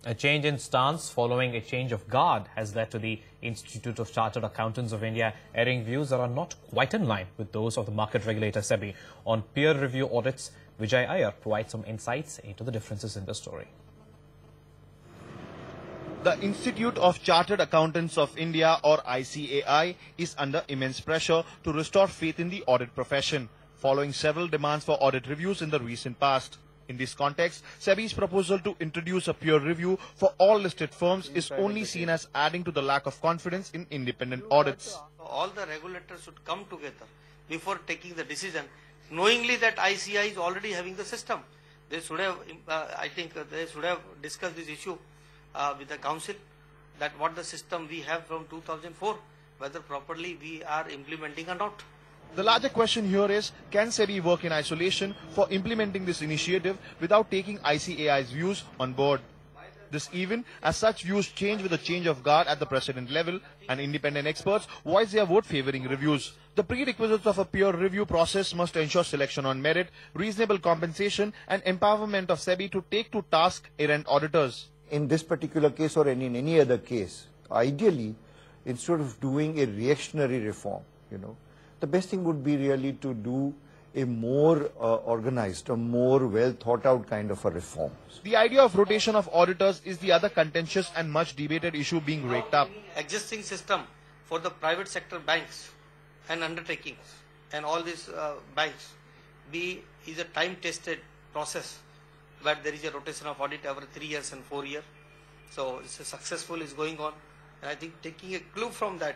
A change in stance following a change of guard has led to the Institute of Chartered Accountants of India airing views that are not quite in line with those of the market regulator SEBI on peer review audits. Vijay Iyer provides some insights into the differences in the story. The Institute of Chartered Accountants of India, or ICAI, is under immense pressure to restore faith in the audit profession, following several demands for audit reviews in the recent past. In this context, SEBI's proposal to introduce a peer review for all listed firms is only seen as adding to the lack of confidence in independent audits. All the regulators should come together before taking the decision, knowingly that ICAI is already having the system. They should have, I think they should have discussed this issue with the council, that what the system we have from 2004, whether properly we are implementing or not. The larger question here is, can SEBI work in isolation for implementing this initiative without taking ICAI's views on board? This even as such views change with a change of guard at the president level, and independent experts voice their vote favoring reviews. The prerequisites of a peer review process must ensure selection on merit, reasonable compensation and empowerment of SEBI to take to task errant auditors. In this particular case or in any other case, ideally, instead of doing a reactionary reform, the best thing would be really to do a more organized, a more well thought out kind of a reform. The idea of rotation of auditors is the other contentious and much debated issue being raked up. Existing system for the private sector banks and undertakings and all these banks is a time tested process where there is a rotation of audit every 3 years and 4 years. So it's successful, is going on, and I think taking a clue from that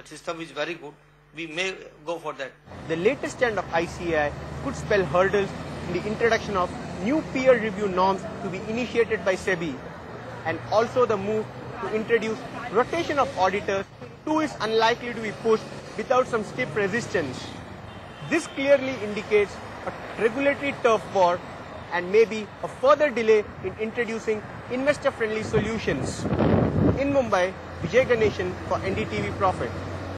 system is very good. We may go for that. The latest stand of ICAI could spell hurdles in the introduction of new peer review norms to be initiated by SEBI, and also the move to introduce rotation of auditors too is unlikely to be pushed without some stiff resistance. This clearly indicates a regulatory turf war and maybe a further delay in introducing investor-friendly solutions. In Mumbai, Vijay Ganeshan for NDTV Profit.